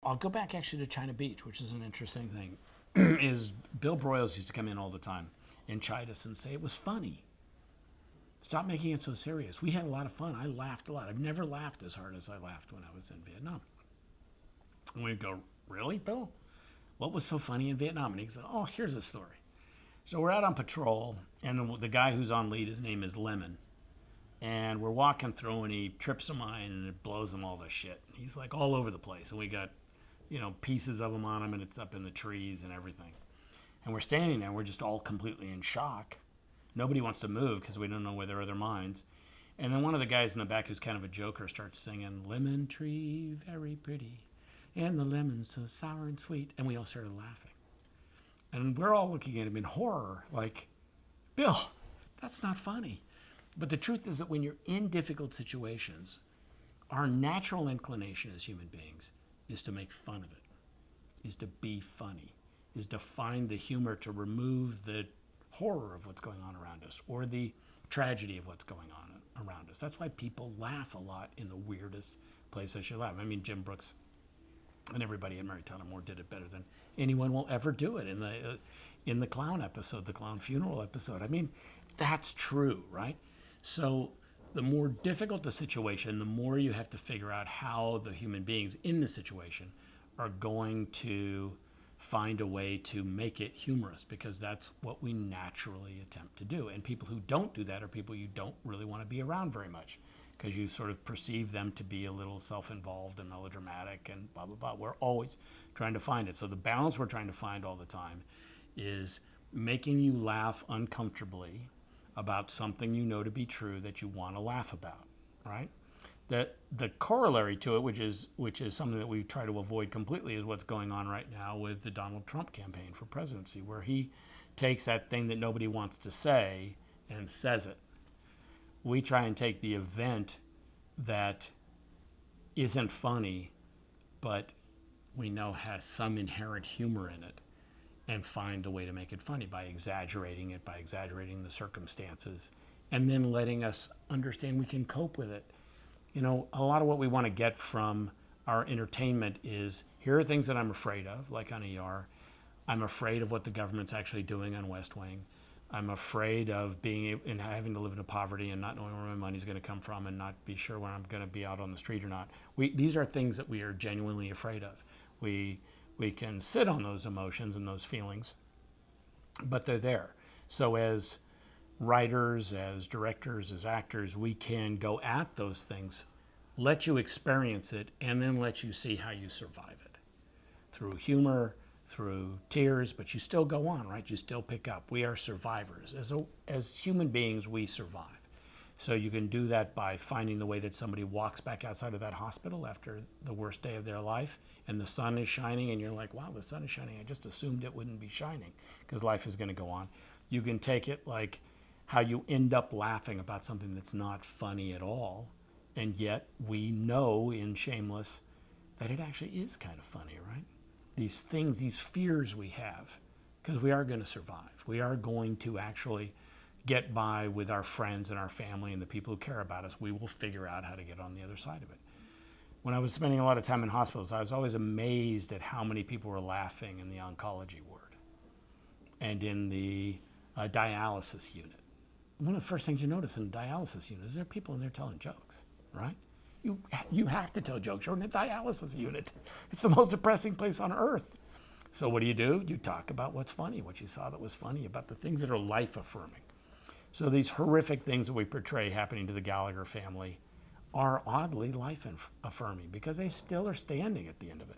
I'll go back actually to China Beach, which is an interesting thing. Is Bill Broyles used to come in all the time and chide us and say it was funny. Stop making it so serious. We had a lot of fun. I laughed a lot. I've never laughed as hard as I laughed when I was in Vietnam. And we'd go, really, Bill? What was so funny in Vietnam? And he'd say, oh, here's the story. So we're out on patrol, and the guy who's on lead, his name is Lemon. And we're walking through, and he trips a mine, and it blows him all to shit. He's like all over the place, and we got, pieces of him on him, and it's up in the trees and everything. And we're standing there, and we're just all completely in shock. Nobody wants to move because we don't know where there are other mines. And then one of the guys in the back, who's kind of a joker, starts singing, lemon tree, very pretty, and the lemon's so sour and sweet. And we all started laughing. And we're all looking at him in horror, like, Bill, that's not funny. But the truth is that when you're in difficult situations, our natural inclination as human beings is to make fun of it, is to be funny, is to find the humor to remove the horror of what's going on around us or the tragedy of what's going on around us. That's why people laugh a lot in the weirdest places you laugh. I mean, Jim Brooks and everybody at Mary Tyler Moore did it better than anyone will ever do it in the clown episode, the clown funeral episode. I mean, that's true, right? So the more difficult the situation, the more you have to figure out how the human beings in the situation are going to find a way to make it humorous, because that's what we naturally attempt to do. And people who don't do that are people you don't really want to be around very much, because you sort of perceive them to be a little self-involved and melodramatic and blah, blah, blah. We're always trying to find it. So the balance we're trying to find all the time is making you laugh uncomfortably about something you know to be true that you want to laugh about, right? The corollary to it, which is something that we try to avoid completely, is what's going on right now with the Donald Trump campaign for presidency, where he takes that thing that nobody wants to say and says it. We try and take the event that isn't funny, but we know has some inherent humor in it, and find a way to make it funny by exaggerating it, by exaggerating the circumstances, and then letting us understand we can cope with it. A lot of what we want to get from our entertainment is, here are things that I'm afraid of, like on ER. I'm afraid of what the government's actually doing on West Wing. I'm afraid of having to live in poverty and not knowing where my money's going to come from and not be sure when I'm going to be out on the street or not. These are things that we are genuinely afraid of. We can sit on those emotions and those feelings, but they're there. So as writers, as directors, as actors, we can go at those things, let you experience it, and then let you see how you survive it. Through humor, through tears, but you still go on, right? You still pick up. We are survivors. As human beings, we survive. So you can do that by finding the way that somebody walks back outside of that hospital after the worst day of their life, and the sun is shining, and you're like, wow, the sun is shining. I just assumed it wouldn't be shining, because life is going to go on. You can take it like how you end up laughing about something that's not funny at all, and yet we know in Shameless that it actually is kind of funny, right? These things, these fears we have, because we are going to survive. We are going to actually get by with our friends and our family and the people who care about us. We will figure out how to get on the other side of it. When I was spending a lot of time in hospitals, I was always amazed at how many people were laughing in the oncology ward and in the dialysis unit. One of the first things you notice in a dialysis unit is there are people in there telling jokes, right? You have to tell jokes. You're in a dialysis unit. It's the most depressing place on earth. So what do? You talk about what's funny, what you saw that was funny, about the things that are life-affirming. So these horrific things that we portray happening to the Gallagher family are oddly life-affirming, because they still are standing at the end of it.